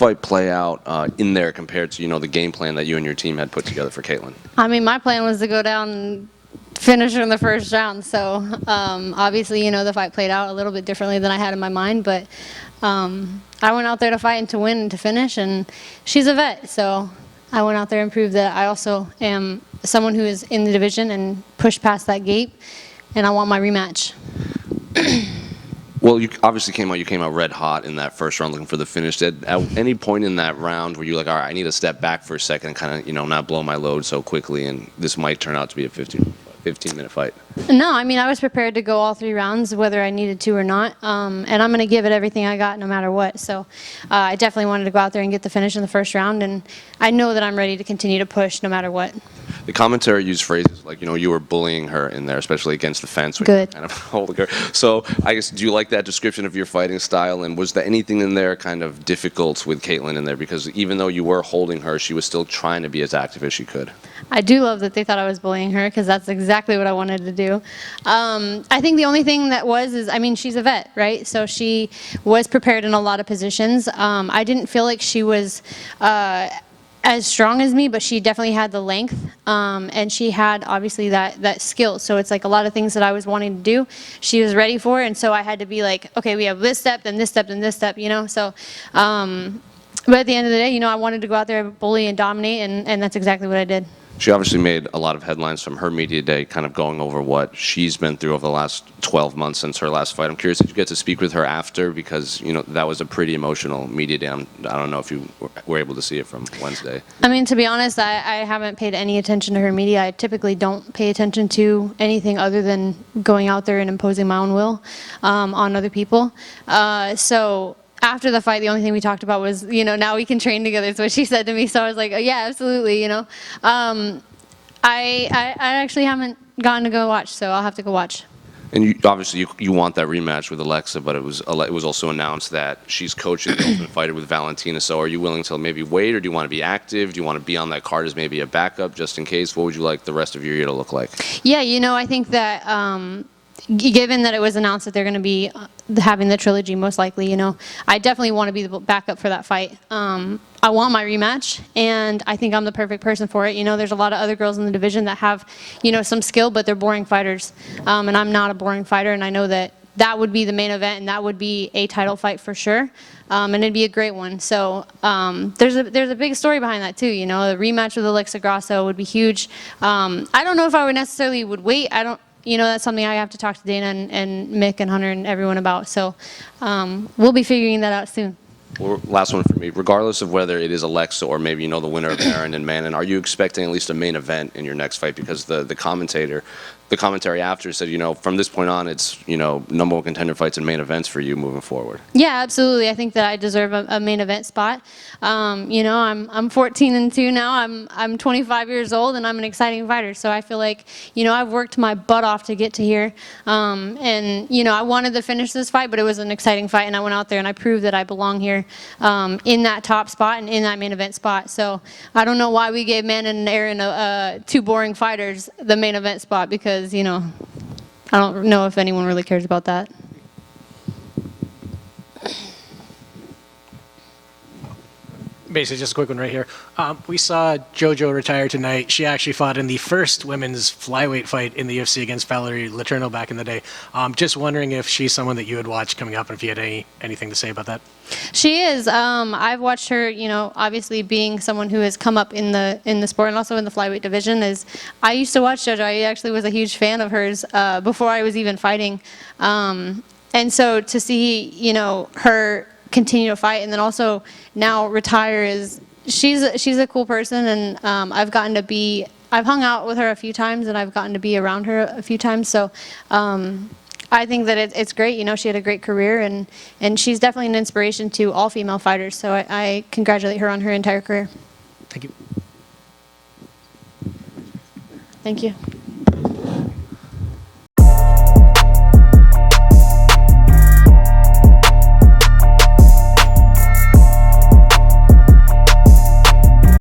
fight play out in there compared to, the game plan that you and your team had put together for Katlyn? I mean, my plan was to go down and finish her in the first round. So obviously, the fight played out a little bit differently than I had in my mind. But I went out there to fight and to win and to finish. And she's a vet, so I went out there and proved that I also am someone who is in the division and pushed past that gate. And I want my rematch. Well, you obviously came out red hot in that first round looking for the finish. At any point in that round were you like, all right, I need to step back for a second and kind of, not blow my load so quickly, and this might turn out to be a 15-minute fight? No, I mean, I was prepared to go all 3 rounds, whether I needed to or not. And I'm going to give it everything I got no matter what. So I definitely wanted to go out there and get the finish in the first round. And I know that I'm ready to continue to push no matter what. The commentary used phrases like, you were bullying her in there, especially against the fence. When Good. You kind of holding her. So I guess, do you like that description of your fighting style? And was there anything in there kind of difficult with Katlyn in there? Because even though you were holding her, she was still trying to be as active as she could. I do love that they thought I was bullying her, because that's exactly what I wanted to do. I think the only thing that is, I mean, she's a vet, right? So she was prepared in a lot of positions. I didn't feel like she was as strong as me, but she definitely had the length, and she had obviously that skill. So it's like a lot of things that I was wanting to do, she was ready for, and so I had to be like, okay, we have this step, then this step, then this step, So, but at the end of the day, I wanted to go out there, bully, and dominate, and that's exactly what I did. She obviously made a lot of headlines from her media day, kind of going over what she's been through over the last 12 months since her last fight. I'm curious, did you get to speak with her after? Because, that was a pretty emotional media day. I don't know if you were able to see it from Wednesday. I mean, to be honest, I haven't paid any attention to her media. I typically don't pay attention to anything other than going out there and imposing my own will on other people. So after the fight, the only thing we talked about was, now we can train together. Is what she said to me. So I was like, oh, yeah, absolutely. I actually haven't gotten to go watch, so I'll have to go watch. And obviously you want that rematch with Alexa, but it was also announced that she's coaching the Ultimate Fighter with Valentina. So are you willing to maybe wait, or do you want to be active? Do you want to be on that card as maybe a backup just in case? What would you like the rest of your year to look like? Yeah, I think that given that it was announced that they're going to be having the trilogy, most likely, I definitely want to be the backup for that fight. I want my rematch, and I think I'm the perfect person for it. There's a lot of other girls in the division that have, some skill, but they're boring fighters. And I'm not a boring fighter, and I know that would be the main event, and that would be a title fight for sure. And it'd be a great one. So there's a big story behind that too. The rematch with Alexa Grasso would be huge. I don't know if I would necessarily wait. That's something I have to talk to Dana and Mick and Hunter and everyone about. So we'll be figuring that out soon. Well, last one for me. Regardless of whether it is Alexa or maybe the winner of Aaron and Manon, are you expecting at least a main event in your next fight? Because the commentary after said, from this point on, it's number 1 contender fights and main events for you moving forward. Yeah, absolutely. I think that I deserve a main event spot. I'm 14-2 now. I'm 25 years old, and I'm an exciting fighter. So I feel like I've worked my butt off to get to here. And I wanted to finish this fight, but it was an exciting fight, and I went out there and I proved that I belong here in that top spot and in that main event spot. So I don't know why we gave Manon and Aaron 2 boring fighters the main event spot, because I don't know if anyone really cares about that. Basically, just a quick one right here. We saw JoJo retire tonight. She actually fought in the first women's flyweight fight in the UFC against Valerie Letourneau back in the day. Just wondering if she's someone that you would watch coming up, and if you had anything to say about that. She is. I've watched her. Obviously being someone who has come up in the sport and also in the flyweight division. I used to watch JoJo. I actually was a huge fan of hers before I was even fighting, and so to see her continue to fight and then also now retire she's a cool person, and I've hung out with her a few times, and I've gotten to be around her a few times. So I think that it's great. She had a great career, and she's definitely an inspiration to all female fighters. So I congratulate her on her entire career. Thank you. Thank you.